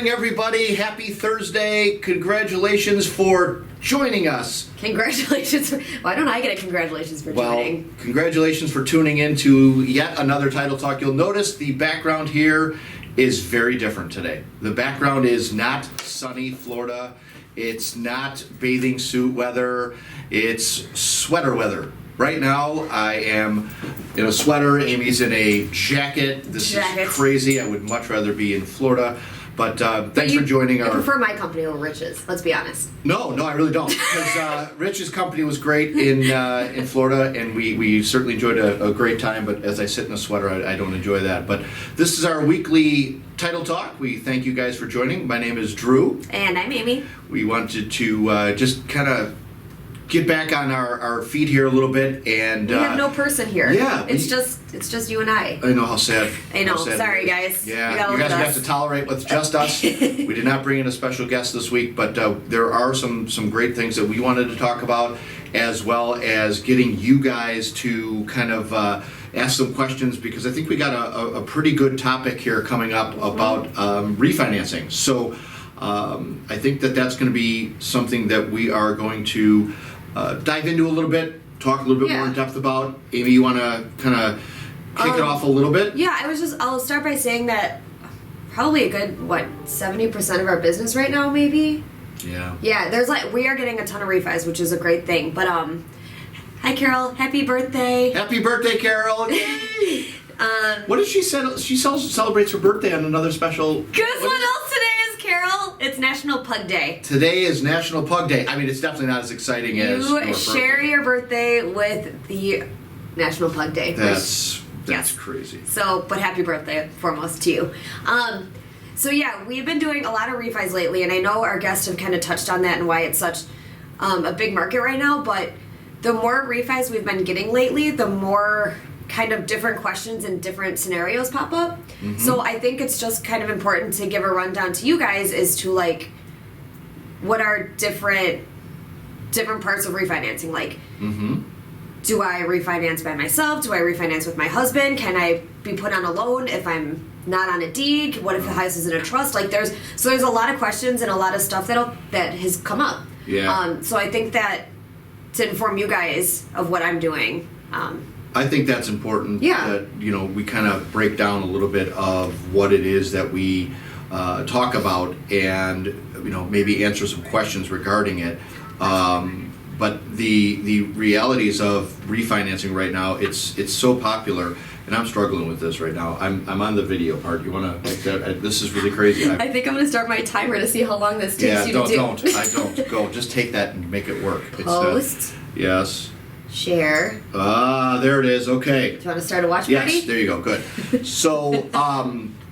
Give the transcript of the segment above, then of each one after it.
morning, everybody. Happy Thursday. Congratulations for joining us. Congratulations. Why don't I get a congratulations for joining? Well, congratulations for tuning in to yet another Title Talk. You'll notice the background here is very different today. The background is not sunny Florida. It's not bathing suit weather. It's sweater weather. Right now, I am in a sweater. Amy's in a jacket. This is crazy. I would much rather be in Florida. But thanks for joining I prefer my company over Rich's, let's be honest. No, I really don't. Because Rich's company was great in Florida, and we certainly enjoyed a great time. But as I sit in a sweater, I don't enjoy that. But this is our weekly Title Talk. We thank you guys for joining. My name is Drew. And I'm Amy. We wanted to just kind of get back on our feet here a little bit, and we have no person here. Yeah, it's just you and I. I know how sad. I know. Sorry, guys. Yeah, you guys will have to tolerate with just us. We did not bring in a special guest this week, but there are some great things that we wanted to talk about, as well as getting you guys to kind of ask some questions, because I think we got a pretty good topic here coming up about refinancing. So I think that's going to be something that we are going to dive into a little bit, talk a little bit more in depth about. Amy, you want to kind of kick it off a little bit? Yeah, I'll start by saying that probably a good, 70% of our business right now, maybe? Yeah. Yeah, we are getting a ton of refis, which is a great thing. But, hi Carol, happy birthday. Happy birthday, Carol. Yay! What did she say? She celebrates her birthday on another special. Guess what else today is, Carol? It's National Pug Day. Today is National Pug Day. I mean, it's definitely not as exciting as you share your birthday with the National Pug Day. That's crazy. So, but happy birthday foremost to you. So yeah, we've been doing a lot of refis lately, and I know our guests have kind of touched on that and why it's such a big market right now. But the more refis we've been getting lately, the more kind of different questions and different scenarios pop up. Mm-hmm. So I think it's just kind of important to give a rundown to you guys as to like what are different parts of refinancing. Like, do I refinance by myself? Do I refinance with my husband? Can I be put on a loan if I'm not on a deed? What if the house is in a trust? Like there's a lot of questions and a lot of stuff that has come up. Yeah. So I think that to inform you guys of what I'm doing. I think that's important. Yeah. That we kind of break down a little bit of what it is that we talk about, and maybe answer some questions regarding it. But the realities of refinancing right now, it's so popular, and I'm struggling with this right now. I'm on the video part. You want to make that? This is really crazy. I think I'm going to start my timer to see how long this takes you to do. I don't. Go. Just take that and make it work. Post. Yes. Share. There it is. Okay. Do you want to start a watch party? Yes, there you go. Good. So,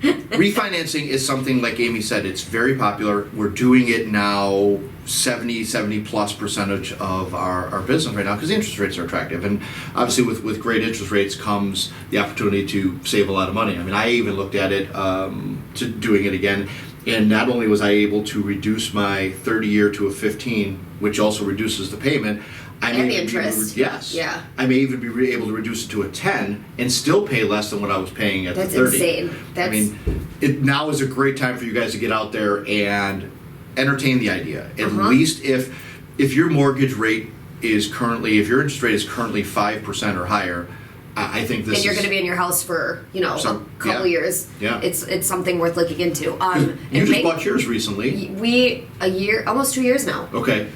refinancing is something, like Amy said, it's very popular. We're doing it now, 70+ % of our business right now, because the interest rates are attractive. And obviously with great interest rates comes the opportunity to save a lot of money. I mean, I even looked at it to doing it again. And not only was I able to reduce my 30-year to a 15, which also reduces the payment, and the interest. Yes. Yeah. I may even be able to reduce it to a 10 and still pay less than what I was paying at the 30. That's insane. I mean, now is a great time for you guys to get out there and entertain the idea. At least if your mortgage rate is currently, if your interest rate is currently 5% or higher, I think this. And you're going to be in your house for a couple years. Yeah. It's something worth looking into. You just bought yours recently. Almost 2 years now. Okay.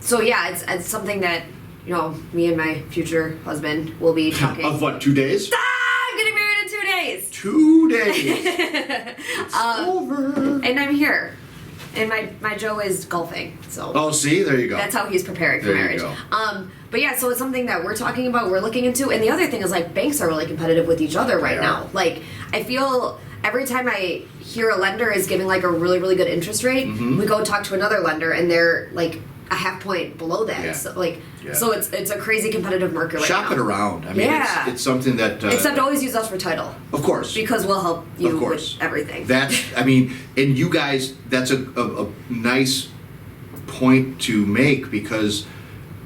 So yeah, it's something that me and my future husband will be talking. Of what? 2 days? I'm getting married in 2 days. 2 days. It's over. And I'm here. And my Joe is golfing. So. Oh, see, there you go. That's how he's preparing for marriage. There you go. But yeah, so it's something that we're talking about, we're looking into, and the other thing is like banks are really competitive with each other right now. Like I feel every time I hear a lender is giving like a really, really good interest rate, we go talk to another lender and they're like a half point below that. Yeah. So it's a crazy competitive market right now. Shop it around. I mean, it's something that. Except always use us for title. Of course. Because we'll help you with everything. And you guys, that's a nice point to make, because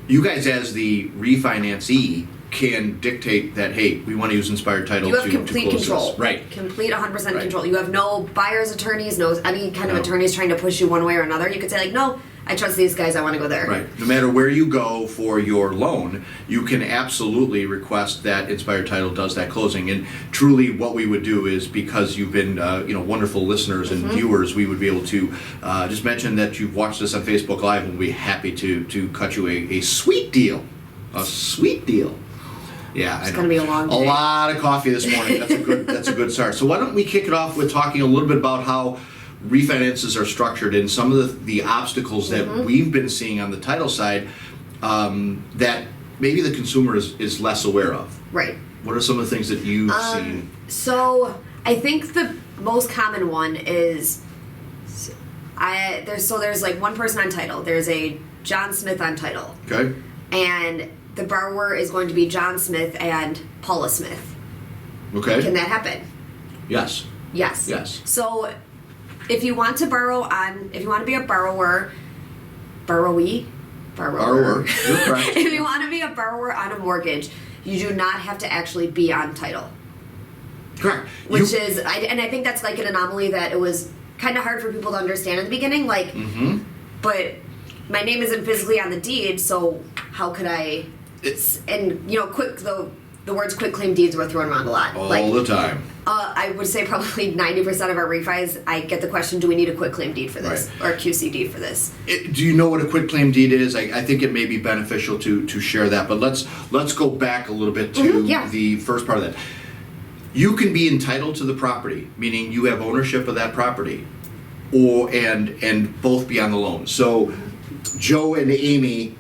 you guys as the refinancee can dictate that, hey, we want to use Inspired Title You have to complete close control. this. Right. Complete 100% Right. control. You have no buyer's attorneys, no any kind of No. attorneys trying to push you one way or another. You could say like, no, I trust these guys. I want to go there. Right. No matter where you go for your loan, you can absolutely request that Inspired Title does that closing. And truly, what we would do is, because you've been, wonderful listeners and viewers, we would be able to just mention that you've watched us on Facebook Live, and we'll be happy to cut you a sweet deal. A sweet deal. Yeah, It's I know. gonna be a long day. A lot of coffee this morning. That's a good start. So why don't we kick it off with talking a little bit about how refinances are structured and some of the obstacles that we've been seeing on the title side that maybe the consumer is less aware of. Right. What are some of the things that you've seen? So I think the most common one is there's like one person on title. There's a John Smith on title, Okay. and the borrower is going to be John Smith and Paula Smith. Okay. Can that happen? Yes. Yes. Yes. So if you want to if you want to be a borrower. Borrower. You're correct. If you want to be a borrower on a mortgage, you do not have to actually be on title. Correct. Which is, I think that's like an anomaly that it was kind of hard for people to understand in the beginning. Like, but my name isn't physically on the deed, so how could I? The words "quick claim deeds" were thrown around a lot. all the time. I would say probably 90% of our refis, I get the question, do we need a quick claim deed for this? Or a QCD for this? Do you know what a quit claim deed is? I think it may be beneficial to share that, but let's go back a little bit to the first part of that. You can be entitled to the property, meaning you have ownership of that property, and both be on the loan. So Joe and Amy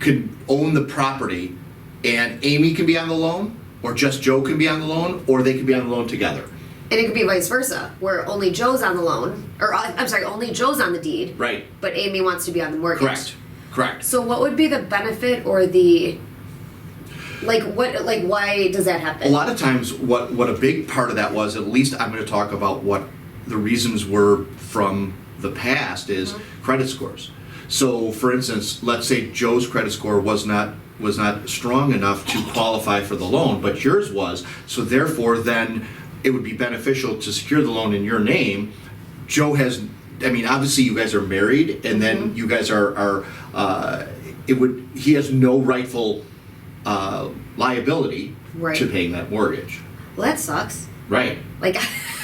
could own the property, and Amy can be on the loan, or just Joe can be on the loan, or they can be on the loan together. And it could be vice versa, where only Joe's on the loan, or I'm sorry, only Joe's on the deed. Right. But Amy wants to be on the mortgage. Correct. So what would be the benefit or why does that happen? A lot of times, what a big part of that was, at least I'm going to talk about what the reasons were from the past, is credit scores. So, for instance, let's say Joe's credit score was not strong enough to qualify for the loan, but yours was. So therefore, then it would be beneficial to secure the loan in your name. Joe has, obviously you guys are married, and then you guys he has no rightful liability to paying that mortgage. Well, that sucks. Right. Like,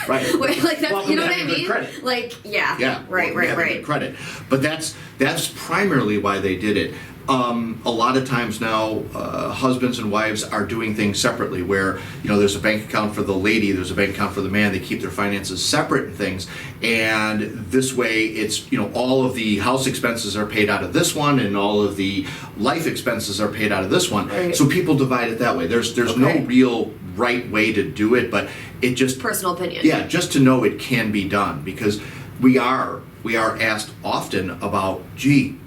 right. like that's, Welcome you know to what I having good mean? credit. Like, yeah. Right. Good credit. But that's primarily why they did it. A lot of times now, husbands and wives are doing things separately, where there's a bank account for the lady, there's a bank account for the man. They keep their finances separate and things, and this way it's all of the house expenses are paid out of this one, and all of the life expenses are paid out of this one. Right. So people divide it that way. There's no real right way to do it, but it just personal opinion. Yeah, just to know it can be done, because we are asked often about, gee,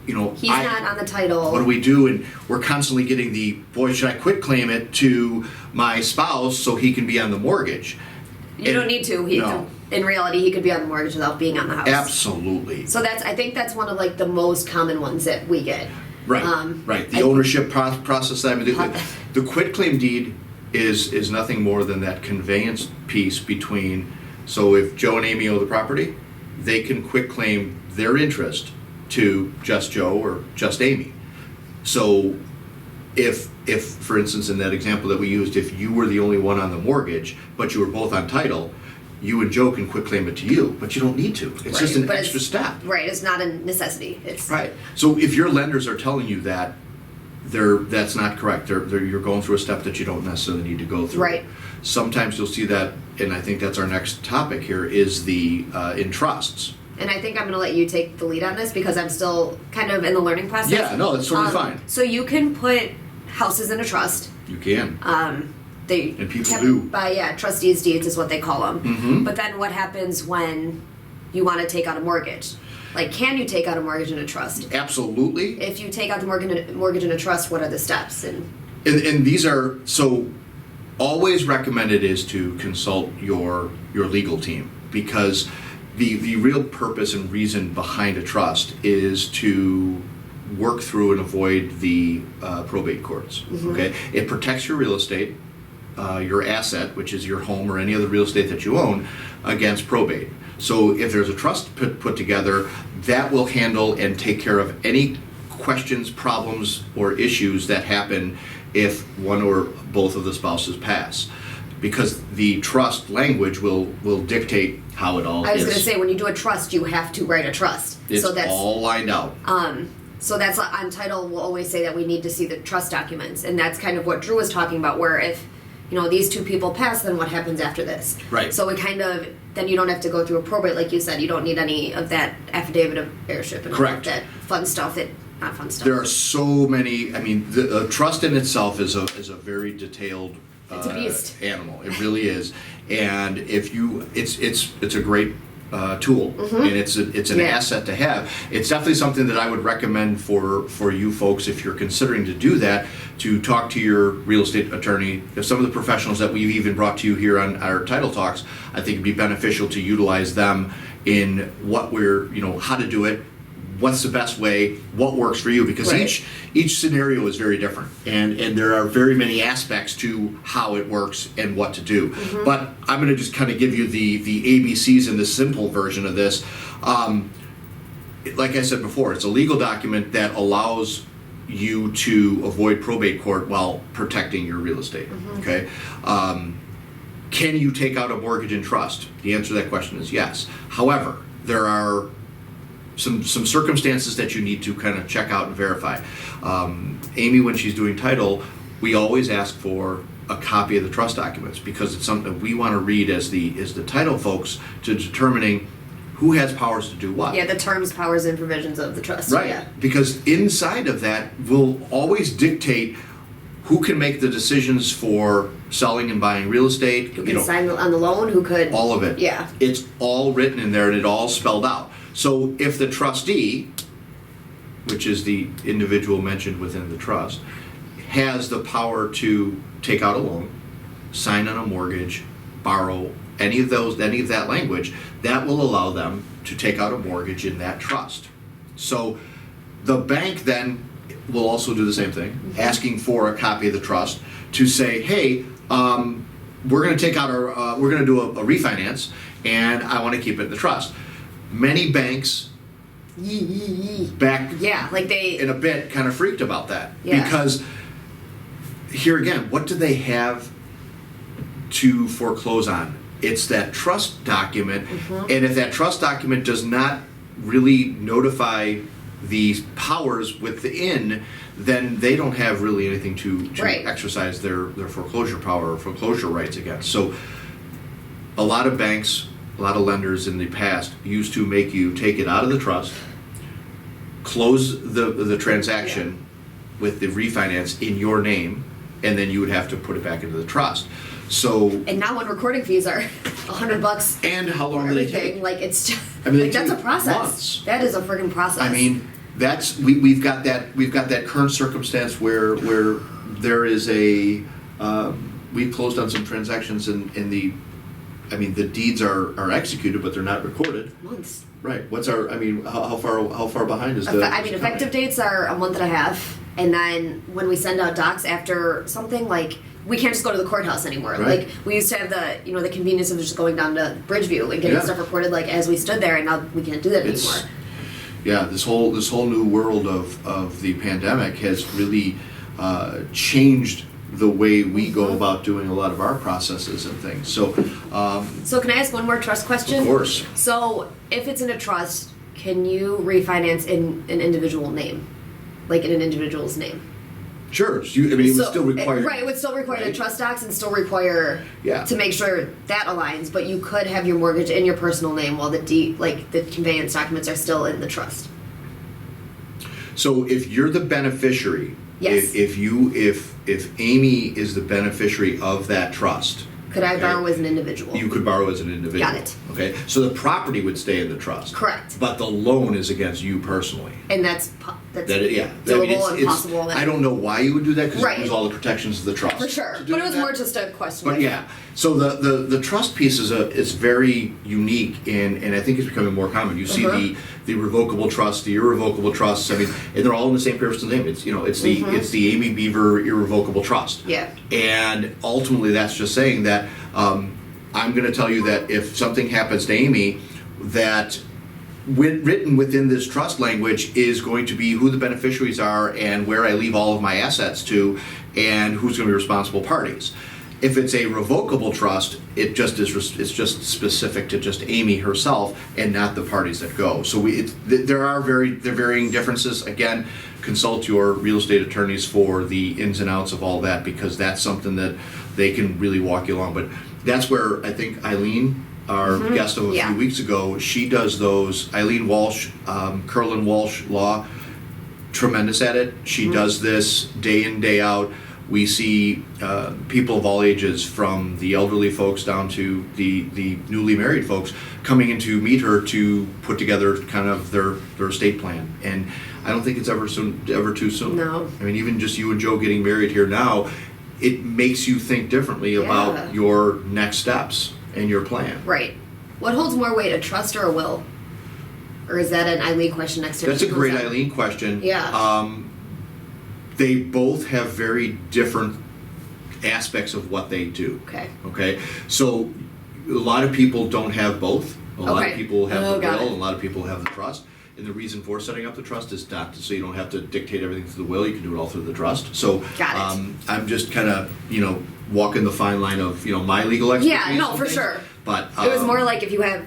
he's not on the title. What do we do? And we're constantly getting boy, should I quit claim it to my spouse so he can be on the mortgage? You don't need to. In reality, he could be on the mortgage without being on the house. Absolutely. So I think that's one of like the most common ones that we get. Right. Right. The ownership process. The quit claim deed is nothing more than that conveyance piece between. So if Joe and Amy owe the property, they can quit claim their interest to just Joe or just Amy. So if for instance in that example that we used, if you were the only one on the mortgage but you were both on title, you and Joe can quit claim it to you, but you don't need to. It's just an extra step. Right, it's not a necessity. It's right. So if your lenders are telling you that, that's not correct. You're going through a step that you don't necessarily need to go through. Right. Sometimes you'll see that, and I think that's our next topic here, is the in trusts. And I think I'm going to let you take the lead on this because I'm still kind of in the learning process. Yeah, no, that's totally fine. So you can put houses in a trust. You can. And people do. By trustees' deeds is what they call them. Mm-hmm. But then what happens when you want to take out a mortgage? Like, can you take out a mortgage in a trust? Absolutely. If you take out the mortgage in a trust, what are the steps? And these are, so always recommended is to consult your legal team, because the real purpose and reason behind a trust is to work through and avoid the probate courts. Okay, it protects your real estate, your asset, which is your home or any other real estate that you own, against probate. So if there's a trust put together, that will handle and take care of any questions, problems, or issues that happen if one or both of the spouses pass. Because the trust language will dictate how it all is. I was going to say, when you do a trust, you have to write a trust. It's so that's all lined out. So that's on title. We'll always say that we need to see the trust documents, and that's kind of what Drew was talking about. Where if these two people pass, then what happens after this? Right. So it kind of then you don't have to go through a probate, like you said. You don't need any of that affidavit of heirship and all of Correct. that fun stuff. That not fun stuff. There are so many. I mean, the trust in itself is a very detailed. It's a beast. Animal. It really is, and if you, it's a great tool, and it's an asset to have. It's definitely something that I would recommend for you folks if you're considering to do that, to talk to your real estate attorney. If some of the professionals that we've even brought to you here on our Title Talks, I think it'd be beneficial to utilize them in what we're, how to do it. What's the best way? What works for you? Because Right. each scenario is very different, and there are very many aspects to how it works and what to do. But I'm going to just kind of give you the ABCs in the simple version of this. Like I said before, it's a legal document that allows you to avoid probate court while protecting your real estate. Okay. Can you take out a mortgage and trust? The answer to that question is yes. However, there are some circumstances that you need to kind of check out and verify. Amy, when she's doing title, we always ask for a copy of the trust documents, because it's something we want to read as the title folks, to determining who has powers to do what. Yeah, the terms, powers, and provisions of the trust. Right. Yeah. Because inside of that will always dictate who can make the decisions for selling and buying real estate. Who can sign on the loan? Who could? All of it. Yeah. It's all written in there and it all spelled out. So if the trustee, which is the individual mentioned within the trust, has the power to take out a loan, sign on a mortgage, borrow, any of that language, that will allow them to take out a mortgage in that trust. So the bank then will also do the same thing, asking for a copy of the trust to say, hey, we're going to take out we're going to do a refinance, and I want to keep it in the trust. Many banks back like they in a bit kind of freaked about that, Yeah. because here again, what do they have to foreclose on? It's that trust document, and if that trust document does not really notify the powers within, then they don't have really anything to Right. exercise their foreclosure power or foreclosure rights against. So a lot of banks, a lot of lenders in the past used to make you take it out of the trust, close the transaction with the refinance in your name, and then you would have to put it back into the trust. So, and now when recording fees are $100 and how long for do they everything, take? like it's just, I mean, they like that's a take process. months. That is a friggin' process. I mean, that's we've got that current circumstance where there is we've closed on some transactions in the, I mean, the deeds are executed, but they're not recorded. months. Right. What's our? I mean, how far behind is the? Effective dates are a month and a half, and then when we send out docs after something, like we can't just go to the courthouse anymore. Right. Like we used to have the the convenience of just going down to Bridgeview and getting Yeah. stuff recorded like as we stood there, and now we can't do that anymore. Yeah, this whole new world of the pandemic has really changed the way we go about doing a lot of our processes and things. So, So can I ask one more trust question? of course, So if it's in a trust, can you refinance in an individual name, like in an individual's name? sure. So it would still require right. It would still require the right? trust docs and still require Yeah. to make sure that aligns. But you could have your mortgage in your personal name while the the conveyance documents are still in the trust. So if you're the beneficiary, Yes. if Amy is the beneficiary of that trust, Could I okay, borrow as an individual? you could borrow as an individual. Got it. Okay, so the property would stay in the trust. Correct. But the loan is against you personally. And that's yeah. doable and possible. I don't know why you would do that because Right. you lose all the protections of the trust. For sure, to but do it was that. more just a question. But yeah, so the trust piece is very unique, and I think it's becoming more common. You see the revocable trust, the irrevocable trusts. I mean, and they're all in the same person's name. It's it's the Amy Beaver irrevocable trust. Yeah. And ultimately, that's just saying that I'm going to tell you that if something happens to Amy, that written within this trust language is going to be who the beneficiaries are and where I leave all of my assets to and who's going to be responsible parties. If it's a revocable trust, it's just specific to just Amy herself and not the parties that go. So there are varying differences. Again, consult your real estate attorneys for the ins and outs of all that because that's something that they can really walk you along. But that's where I think Eileen, our guest of a few weeks ago, she does those. Eileen Walsh, Curlin Walsh Law, tremendous at it. She does this day in, day out. We see people of all ages, from the elderly folks down to the newly married folks, coming in to meet her to put together kind of their estate plan. And I don't think it's ever too soon. No. I mean, even just you and Joe getting married here now, it makes you think differently about your next steps and your plan. Right. What holds more weight, a trust or a will? Or is that an Eileen question next to That's a great Eileen question. Yeah. They both have very different aspects of what they do. Okay. Okay. So a lot of people don't have both. A lot of people have the will, and a lot of people have the trust. And the reason for setting up the trust is not so you don't have to dictate everything through the will. You can do it all through the trust. So I'm just kind of walking the fine line of my legal expertise. Yeah. No, for sure. But it was more like if you have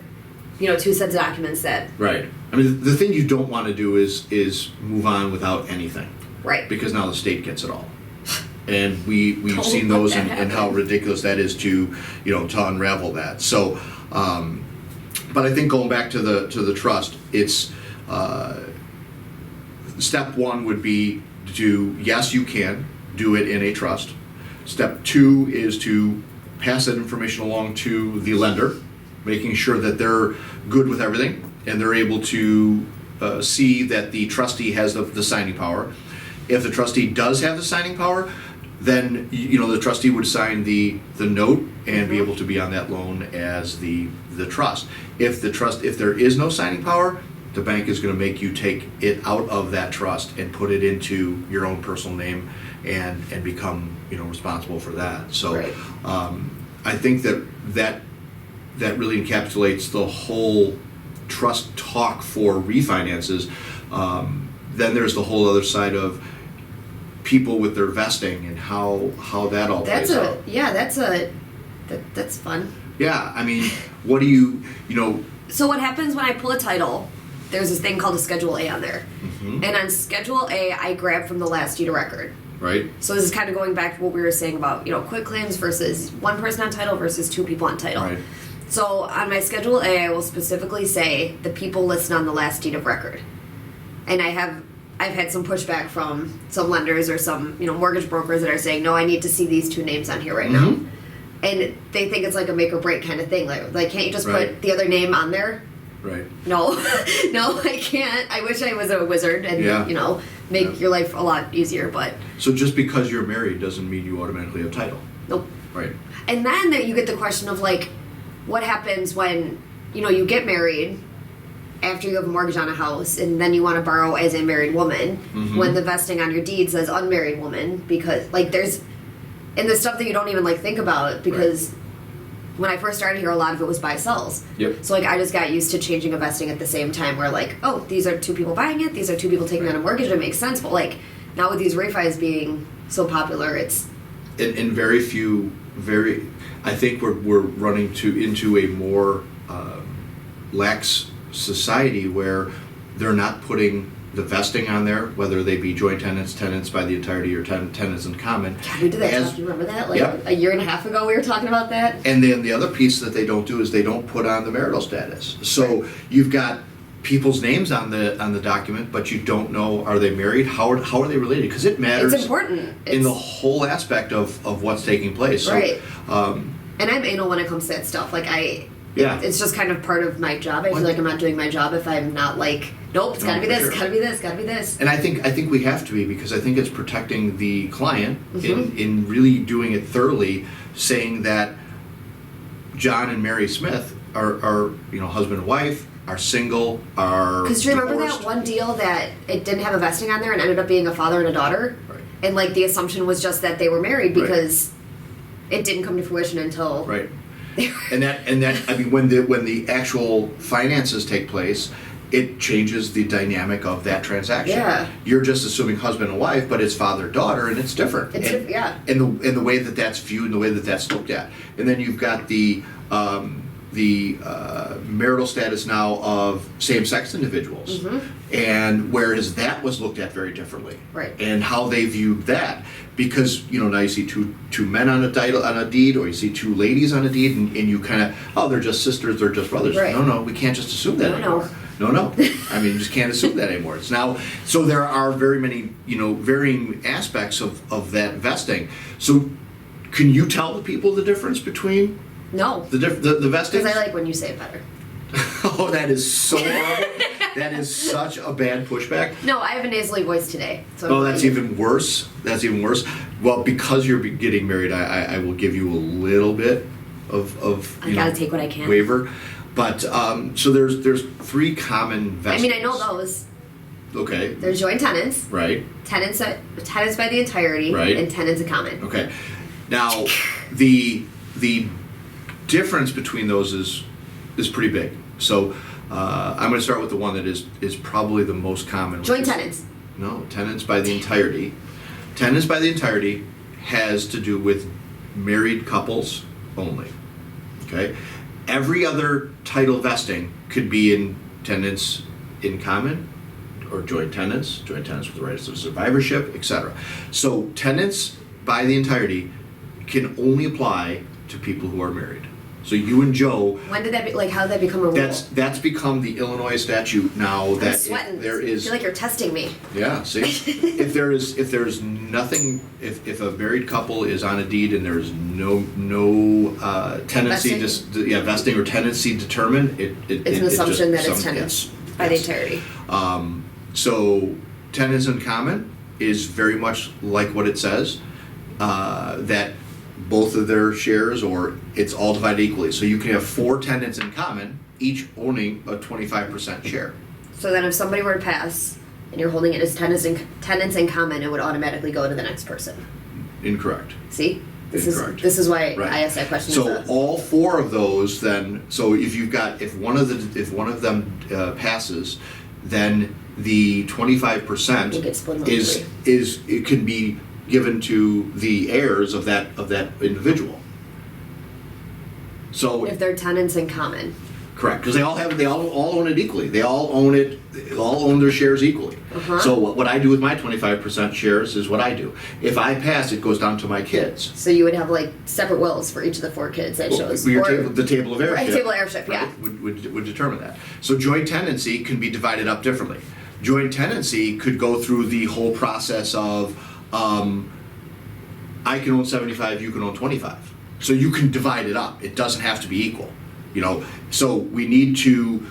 two sets of documents that. Right. I mean, the thing you don't want to do is move on without anything. Right. Because now the state gets it all. And we've seen those and how ridiculous that is to unravel that. So, but I think going back to the trust, it's step one would be yes, you can do it in a trust. Step two is to pass that information along to the lender, making sure that they're good with everything and they're able to see that the trustee has the signing power. If the trustee does have the signing power, then the trustee would sign the note and be able to be on that loan as the trust. If there is no signing power, the bank is going to make you take it out of that trust and put it into your own personal name and become responsible for that. So I think that really encapsulates the whole trust talk for refinances. Then there's the whole other side of people with their vesting and how that all plays out. That's fun. Yeah, I mean, what do you So what happens when I pull a title? There's this thing called a Schedule A on there, and on Schedule A, I grab from the last deed of record. Right. So this is kind of going back to what we were saying about quit claims versus one person on title versus two people on title. Right. So on my Schedule A, I will specifically say the people listed on the last deed of record, and I've had some pushback from some lenders or some mortgage brokers that are saying, no, I need to see these two names on here right now, and they think it's like a make or break kind of thing. Like can't you just put the other name on there? Right. No, no, I can't. I wish I was a wizard and make your life a lot easier, but so just because you're married doesn't mean you automatically have title. Nope. Right. And then you get the question of what happens when you get married after you have a mortgage on a house and then you want to borrow as a married woman when the vesting on your deed says unmarried woman, because there's the stuff that you don't even think about, because when I first started here, a lot of it was buy sells. Yep. So I just got used to changing a vesting at the same time where oh, these are two people buying it, these are two people taking on a mortgage, it makes sense. But now with these refis being so popular, it's in very few I think we're running into a more lax society where they're not putting the vesting on there, whether they be joint tenants by the entirety or tenants in common. God, we did that stuff. You remember that? A year and a half ago we were talking about that. And then the other piece that they don't do is they don't put on the marital status. So you've got people's names on the document, but you don't know, are they married? How are they related? Because it matters. It's important. In the whole aspect of what's taking place. So, right. And I'm anal when it comes to that stuff. Yeah. It's just kind of part of my job. I feel Well, like I'm not doing my job if I'm not like, nope, it's gotta be for this, sure. gotta be this, gotta be this. And I think we have to be, because I think it's protecting the client Mm-hmm. in really doing it thoroughly, saying that John and Mary Smith are husband and wife, are single, are Because do you remember divorced. that one deal that it didn't have a vesting on there and ended up being a father and a daughter? Right. And like the assumption was just that they were married Right. because it didn't come to fruition until Right. they were And that I mean, when the actual finances take place, it changes the dynamic of that transaction. Yeah. You're just assuming husband and wife, but it's father daughter, and it's different. It's and, yeah. And the way that that's viewed, and the way that that's looked at, and then you've got the marital status now of same-sex individuals, and whereas that was looked at very differently, Right. and how they viewed that, because now you see two men on a deed, or you see two ladies on a deed, and you kind of, they're just sisters, they're just brothers. Right. No, we can't just assume that No. anymore. No. I mean, you just can't assume that anymore. It's now, so there are very many, varying aspects of that vesting. So, can you tell the people the difference between No. the vestings? Because I like when you say it better. Oh, that is so horrible. That is such a bad pushback. No, I have a nasally voice today. So Oh, that's even worse. That's even worse. Well, because you're getting married, I will give you a little bit of I gotta take what I can. waiver. But so there's three common I vestings. mean, I know those. Okay. There's joint tenants, Right. tenants by the entirety, Right. and tenants in common. Okay. Now, the difference between those is pretty big. So I'm going to start with the one that is probably the most common. which Joint is- tenants. No, tenants by the entirety. Tenants by the entirety has to do with married couples only. Okay? Every other title vesting could be in tenants in common, or joint tenants with the rights of survivorship, etc. So tenants by the entirety can only apply to people who are married. So you and Joe, When did that be? Like, how did that become a rule? that's become the Illinois statute now. I'm That sweating. if there I is feel like you're testing me. yeah, see, if there's nothing, if a married couple is on a deed and there's no tenancy, Vesting? vesting or tenancy determined, It's an assumption that it's yes, tenants by the entirety. So tenants in common is very much like what it says, that both of their shares, or it's all divided equally. So you can have 4 tenants in common, each owning a 25% share. So then, if somebody were to pass and you're holding it as tenants in common, it would automatically go to the next person. Incorrect. See, Incorrect. this is why Right. I asked that question. So all 4 of those, then, so if one of them passes, then the 25% It gets split among is it can be given to the heirs of that individual. So if they're tenants in common. correct, because they all own it equally. They all own their shares equally. Uh-huh. So what I do with my 25% shares is what I do. If I pass, it goes down to my kids. So you would have like separate wills for each of the 4 kids that shows. Your Or- the table of heirship. Right, table of heirship, yeah. Would determine that. So joint tenancy can be divided up differently. Joint tenancy could go through the whole process of I can own 75, you can own 25. So you can divide it up. It doesn't have to be equal. So we need to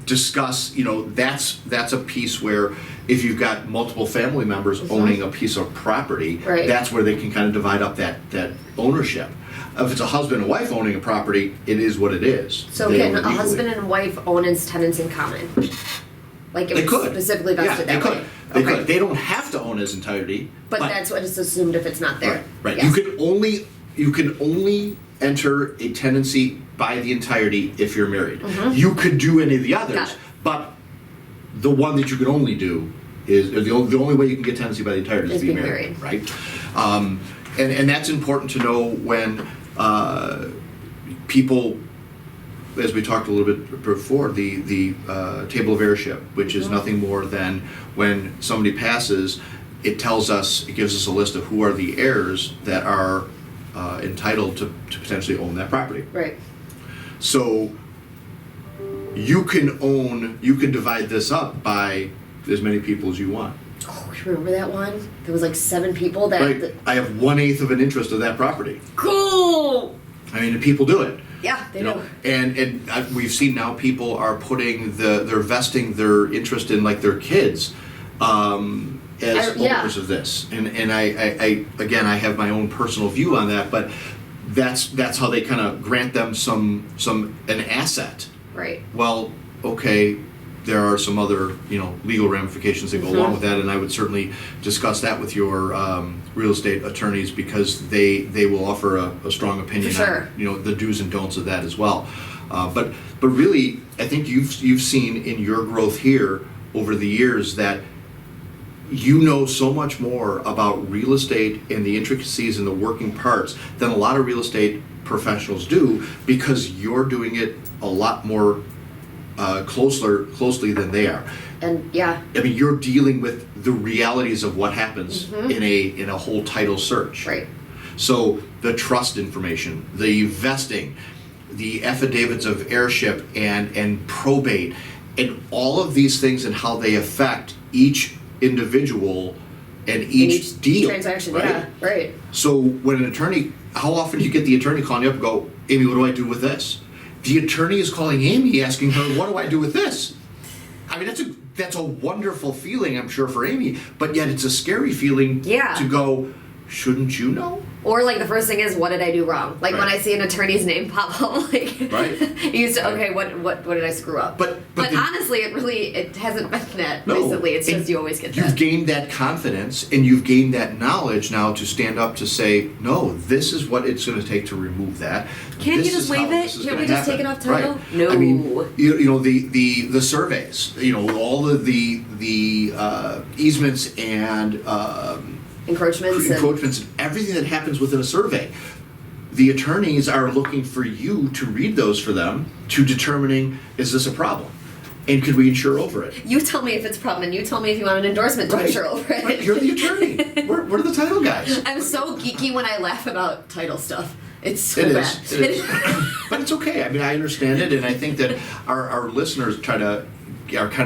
discuss. That's a piece where if you've got multiple family members owning a piece of property, Right. that's where they can kind of divide up that ownership. If it's a husband and wife owning a property, it is what it is. So They can own it a equally. husband and wife own as tenants in common? Like it They was could. specifically vested Yeah, that they could. way. They Okay. could. They don't have to own his entirety. But that's what is assumed if it's not there. Right. Yes. You can only enter a tenancy by the entirety if you're married. You could do any of the Got others, it. but the one that you can only do is or the only way you can get tenancy by the entirety is Is to be being married, married. right? And that's important to know when people, as we talked a little bit before, the table of heirship, which is nothing more than when somebody passes, it gives us a list of who are the heirs that are entitled to potentially own that property. Right. So you can divide this up by as many people as you want. Oh, you remember that one? There was like 7 people that. Right? I have 1/8 of an interest of that property. Cool. I mean, people do it. Yeah, they You know, do. and we've seen now people are putting they're vesting their interest in like their kids as Yeah. owners of this, and I again I have my own personal view on that, but that's how they kind of grant them an asset. Right. Well, okay, there are some other legal ramifications that go along with that, and I would certainly discuss that with your real estate attorneys because they will offer a strong opinion For sure. on the do's and don'ts of that as well. But really, I think you've seen in your growth here over the years that you know so much more about real estate and the intricacies and the working parts than a lot of real estate professionals do because you're doing it a lot more closely than they are. And yeah. I mean, you're dealing with the realities of what happens in a whole title search. Right. So the trust information, the vesting, the affidavits of heirship and probate, and all of these things and how they affect each individual and each deal. Transaction, right? yeah, right. So when an attorney, how often do you get the attorney calling you up and go, Amy, what do I do with this? The attorney is calling Amy asking her, what do I do with this? I mean, that's a wonderful feeling, I'm sure, for Amy, but yet it's a scary feeling Yeah. to go, shouldn't you know? Or like the first thing is, what did I do wrong? Like when Right. I see an attorney's name pop up, like Right. okay, what did I screw up? But honestly, it hasn't been that No, recently. It's and just you always get You've that. gained that confidence and you've gained that knowledge now to stand up to say, no, this is what it's going to take to remove that. Can't This you just is how waive it? this is Can't gonna we just take happen. it off title? Right. No. I mean, the surveys, all of the easements and Encroachments. encroachments and everything that happens within a survey. The attorneys are looking for you to read those for them to determining, is this a problem? And could we insure over it? You tell me if it's a problem, and you tell me if you want an endorsement to Right. insure over it. Right, you're the attorney. We're the title guys. I'm so geeky when I laugh about title stuff. It's so It bad. is. It is. But it's okay. I mean, I understand it, and I think that our listeners are kind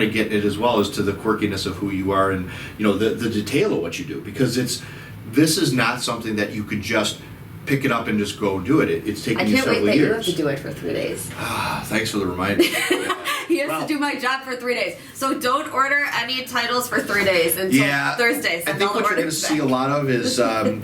of getting it as well as to the quirkiness of who you are and the detail of what you do, because this is not something that you could just pick it up and just go do it. It's taking I you can't wait several that years. you have to do it for 3 days. Thanks for the reminder. He has Wow. to do my job for 3 days. So don't order any titles for 3 days until Yeah, Thursday. I Send think all the what you're going to orders see a back. lot of is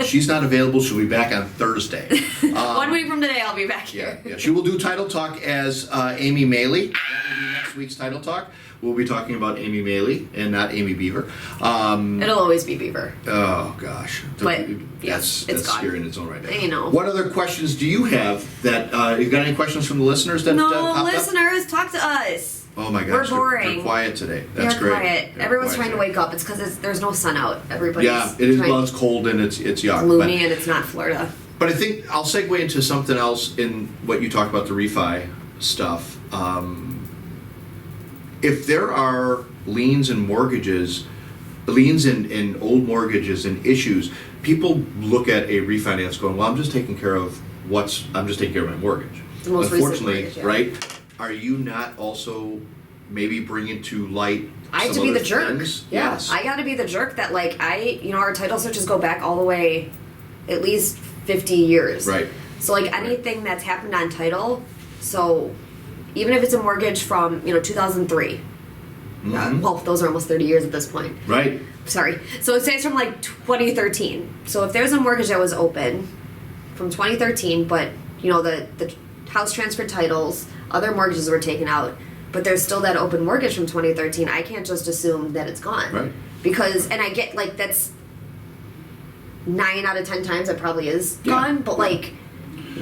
she's not available. She'll be back on Thursday. 1 week from today, I'll be back Yeah, here. yeah. She will do Title Talk as Amy Maley. That will be next week's Title Talk. We'll be talking about Amy Maley and not Amy Beaver. It'll always be Beaver. Oh gosh, But, that's yes, it's that's gone. scary in its own right. You know. What other questions do you have? That you've got any questions from the listeners that No, popped up? listeners, talk to us. Oh my gosh, We're they're boring. quiet today. That's You're great. quiet. They're Everyone's quiet trying to today. wake up. It's because there's no sun out. Everybody's Yeah, it is. trying- Well, it's cold and it's yuck. gloomy, and it's not Florida. But I think I'll segue into something else in what you talked about, the refi stuff. If there are liens and mortgages, liens and old mortgages and issues, people look at a refinance going, well, I'm just taking care of my mortgage. The most recent Unfortunately, mortgage, yeah. right? Are you not also maybe bringing to light I have some to be other the jerk. things? Yeah, Yes. I got to be the jerk that our title searches go back all the way, at least 50 years. Right. So anything that's happened on title, so even if it's a mortgage from 2003, Mhm. well, those are almost 30 years at this point. Right. Sorry. So it says from 2013. So if there's a mortgage that was open from 2013, but the house transferred titles, other mortgages were taken out, but there's still that open mortgage from 2013, I can't just assume that it's gone. Right. Because, and I get that's 9 out of 10 times it probably is Yeah. gone, but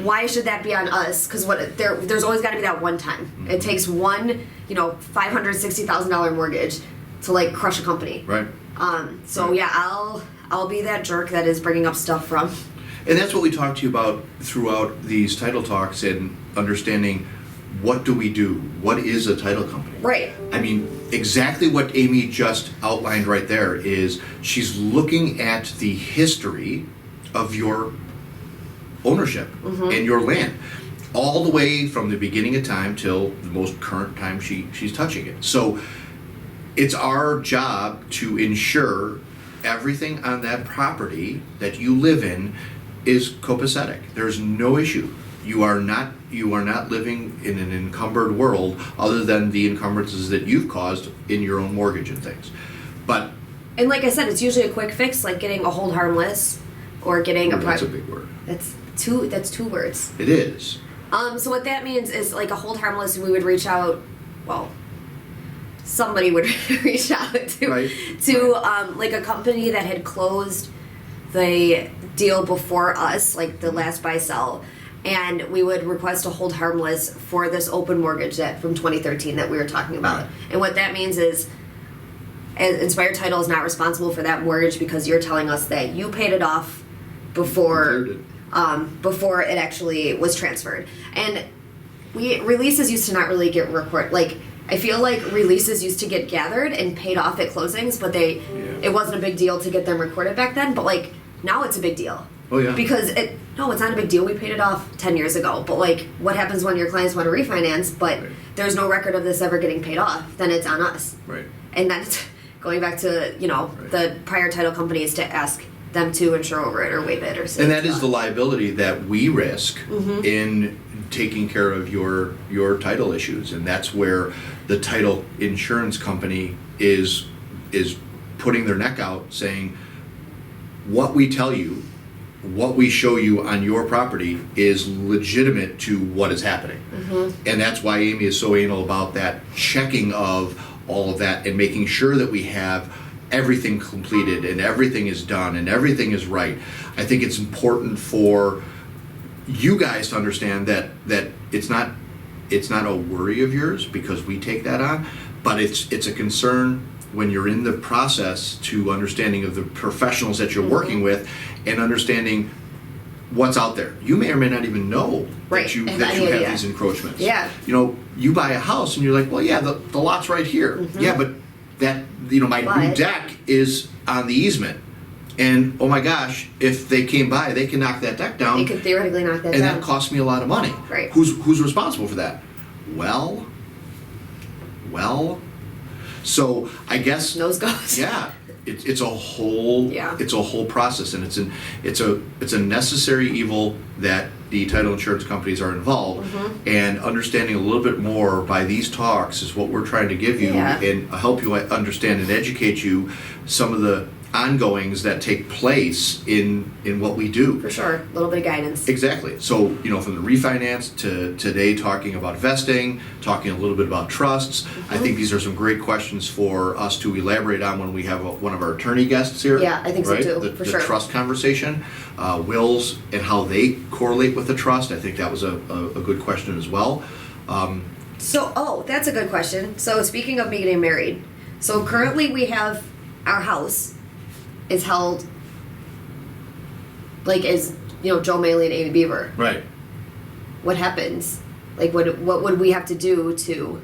why should that be on us? Because there's always got to be that one time. Mm-hmm. It takes one, $560,000 mortgage to crush a company. Right. So Right. yeah, I'll be that jerk that is bringing up stuff from. And that's what we talked to you about throughout these title talks and understanding what do we do? What is a title company? Right. I mean, exactly what Amy just outlined right there is she's looking at the history of your ownership and your land. All the way from the beginning of time till the most current time she's touching it. So it's our job to ensure everything on that property that you live in is copacetic. There's no issue. you are not living in an encumbered world other than the encumbrances that you've caused in your own mortgage and things. But And like I said, it's usually a quick fix, like getting a hold harmless or getting that's a big word. That's two words. It is. So what that means is like a hold harmless, we would reach out, well, somebody would reach out to Right. like a company that had closed the deal before us, like the last buy sell, and we would request a hold harmless for this open mortgage that from 2013 that we were talking about. Right. And what that means is Inspired Title is not responsible for that mortgage because you're telling us that you paid it off before Included. before it actually was transferred. And releases used to not really get record, like I feel like releases used to get gathered and paid off at closings, but it wasn't a big deal to get them recorded back then, but like now it's a big deal. Oh, yeah. Because it's not a big deal. We paid it off 10 years ago. But like what happens when your clients want to refinance but Right. there's no record of this ever getting paid off, then it's on us. Right. And that's going back to, Right. the prior title companies to ask them to insure over it or waive it or say And that it's is the not. liability that we risk in taking care of your title issues, and that's where the title insurance company is putting their neck out, saying, what we tell you, what we show you on your property is legitimate to what is happening. And that's why Amy is so anal about that checking of all of that and making sure that we have everything completed and everything is done and everything is right. I think it's important for you guys to understand that it's not a worry of yours because we take that on, but it's a concern when you're in the process to understanding of the professionals that you're working with and understanding what's out there. You may or may not even know Right, that you have have any idea. these encroachments. Yeah. You buy a house and you're like, well, yeah, the lot's right here. Yeah, but that my new But- deck is on the easement. And oh my gosh, if they came by, they can knock that deck down. They could theoretically knock that And down. that costs me a lot of money. Right. Who's responsible for that? Well. So I guess Nose goes. yeah, it's a whole Yeah. it's a whole process, and it's a necessary evil that the title insurance companies are involved, and understanding a little bit more by these talks is what we're trying to give you Yeah. and help you understand and educate you some of the ongoings that take place in what we do. For sure. A little bit of guidance. Exactly. So, from the refinance to today talking about vesting, talking a little bit about trusts, I think these are some great questions for us to elaborate on when we have one of our attorney guests here. Yeah, I think so right? too, The, for the sure. trust conversation, wills and how they correlate with the trust. I think that was a good question as well. So, that's a good question. So, speaking of me getting married, so currently we have our house is held like as Joe Maley and Amy Beaver. Right. What happens? Like, what would we have to do to?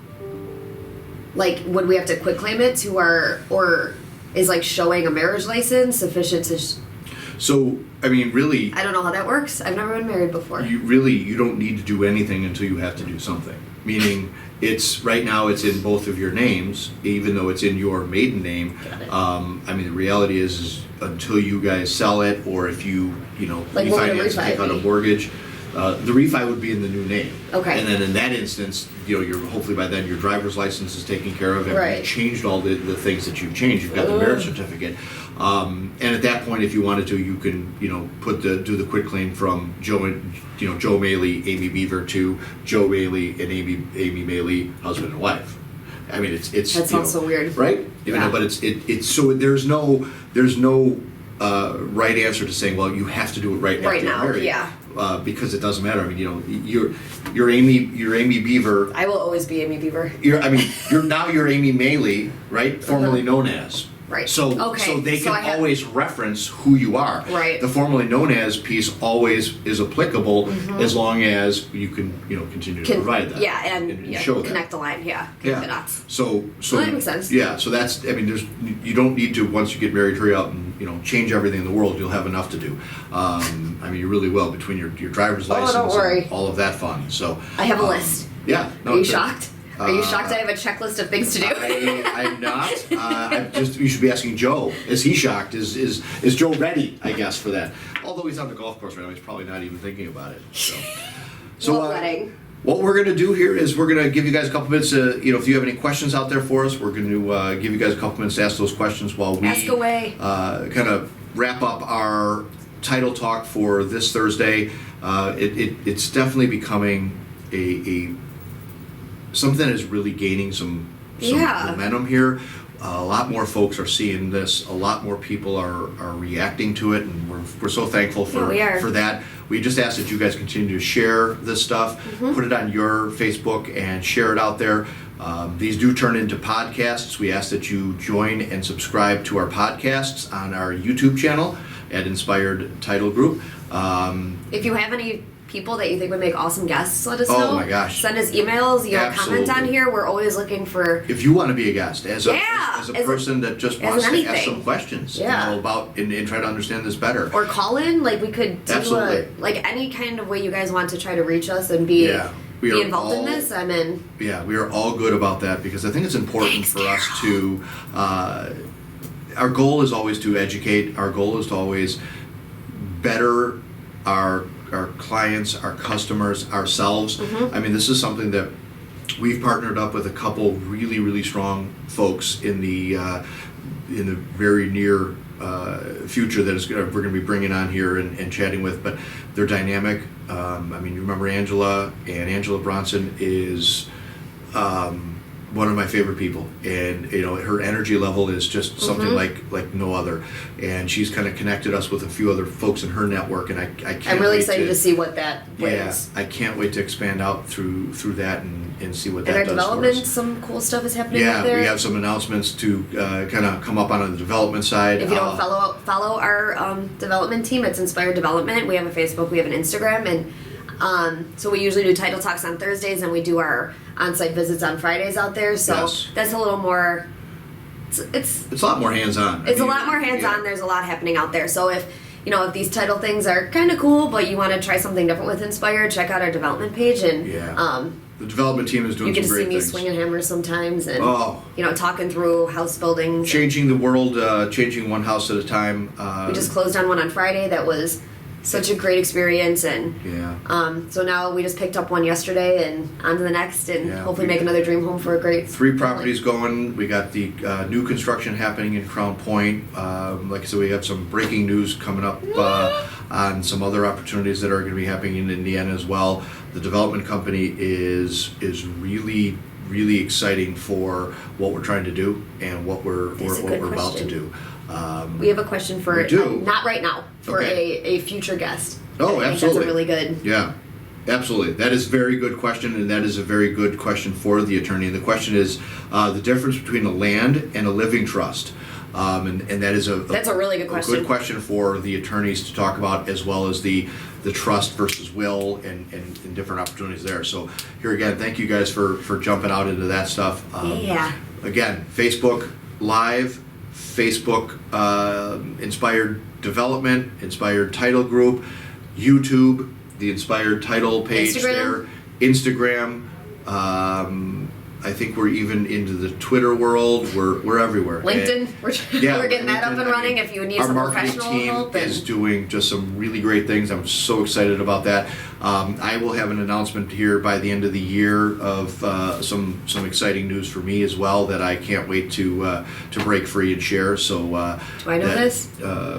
Like, would we have to quitclaim it to our, or is like showing a marriage license sufficient to? So, I mean, really, I don't know how that works. I've never been married before. you don't need to do anything until you have to do something. Meaning, right now it's in both of your names, even though it's in your maiden name. Got it. I mean, the reality is until you guys sell it, or if you Like, what would a refinance and take refi out a be? mortgage, the refi would be in the new name. Okay. And then in that instance, you're hopefully by then your driver's license is taken care of, and Right. you've changed all the things that you've changed. You've got the marriage certificate, and at that point, if you wanted to, you can do the quitclaim from Joe Maley, Amy Beaver to Joe Maley and Amy Maley, husband and wife. I mean, it's That sounds so weird. right? Yeah. But it's so there's no right answer to saying, well, you have to do it right Right after now, you're married. yeah. Because it doesn't matter. I mean, you're Amy Beaver. I will always be Amy Beaver. You're Amy Maley, right? Formerly known as. Right. So Okay, they so can I have- always reference who you are. Right. The formerly known as piece always is applicable as long as you can continue to provide that. Yeah, and show that. connect the line. Yeah, connect the Yeah. dots. So Well, that makes sense. Yeah. So that's. I mean, you don't need to once you get married hurry up and change everything in the world. You'll have enough to do. I mean, you really will between your driver's Oh, don't license worry. and all of that fun. So I have a list. Yeah. No, Are you it's a- shocked? Are you shocked I have a checklist of things to do? I'm not. You should be asking Joe. Is he shocked? Is Joe ready? I guess for that. Although he's on the golf course right now, he's probably not even thinking about it. So wedding. what we're going to do here is we're going to give you guys a couple minutes. If you have any questions out there for us, we're going to give you guys a couple minutes to ask those questions while we Ask away. Kind of wrap up our title talk for this Thursday. It's definitely becoming a something that is really gaining some momentum here. A lot more folks are seeing this. A lot more people are reacting to it, and we're so thankful for that. We just ask that you guys continue to share this stuff, put it on your Facebook, and share it out there. These do turn into podcasts. We ask that you join and subscribe to our podcasts on our YouTube channel at Inspired Title Group. If you have any people that you think would make awesome guests, let us know. Oh my gosh. Send us emails, comment on here. We're always looking for... If you want to be a guest, as a person that just wants to ask some questions about and try to understand this better. Or call in, like we could do any kind of way you guys want to try to reach us and be involved in this, I'm in. Yeah, we are all good about that because I think it's important for us to... our goal is always to educate. Our goal is to always better our clients, our customers, ourselves. I mean, this is something that we've partnered up with a couple really, really strong folks in the very near future that we're going to be bringing on here and chatting with. But they're dynamic. I mean, you remember Angela, and Angela Bronson is one of my favorite people, and her energy level is just something like no other, and she's kind of connected us with a few other folks in her network, and I can't I'm really excited to see what that brings. I can't wait to expand out through that and see what that our does development, for us. some cool stuff is happening out there. We have some announcements to kind of come up on the development side. If you don't follow our development team, it's Inspired Development. We have a Facebook, we have an Instagram, and so we usually do title talks on Thursdays, and we do our on-site visits on Fridays out there. So that's a little more. It's a lot more hands-on. It's a lot more hands-on. There's a lot happening out there. So if these title things are kind of cool, but you want to try something different with Inspired, check out our development page and. The development team is doing some great things. You get to see me swinging hammers sometimes, and talking through house buildings, changing the world, changing one house at a time. We just closed on one on Friday that was such a great experience, and so now we just picked up one yesterday and on to the next, and hopefully make another dream home for a great 3 properties going. We got the new construction happening in Crown Point. Like I said, we have some breaking news coming up on some other opportunities that are going to be happening in Indiana as well. The development company is really, really exciting for what we're trying to do and what we're about to do. We have a question for not right now, for a future guest. Oh, I think absolutely. That's a really good. Yeah, absolutely. That is a very good question, and that is a very good question for the attorney. And the question is the difference between a land and a living trust. And that is that's a really good question. A good question for the attorneys to talk about, as well as the trust versus will and different opportunities there. So here again, thank you guys for jumping out into that stuff. Again, Facebook Live, Facebook Inspired Development, Inspired Title Group, YouTube, the Inspired Title page there, Instagram. I think we're even into the Twitter world. We're everywhere. LinkedIn. We're getting that up and running. If you need some professional help. Our marketing team is doing just some really great things. I'm so excited about that. I will have an announcement here by the end of the year of some exciting news for me as well that I can't wait to break free and share. So do I know this?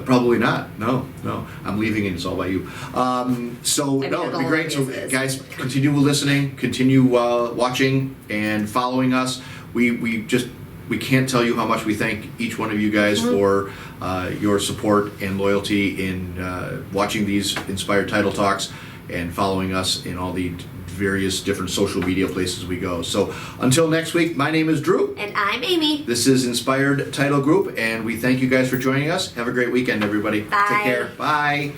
Probably not. No. I'm leaving, and it's all by you. It'd be great. So guys, continue listening, continue watching and following us. We can't tell you how much we thank each one of you guys for your support and loyalty in watching these Inspired Title Talks and following us in all the various different social media places we go. So until next week, my name is Drew. And I'm Amy. This is Inspired Title Group, and we thank you guys for joining us. Have a great weekend, everybody. Bye. Take care. Bye.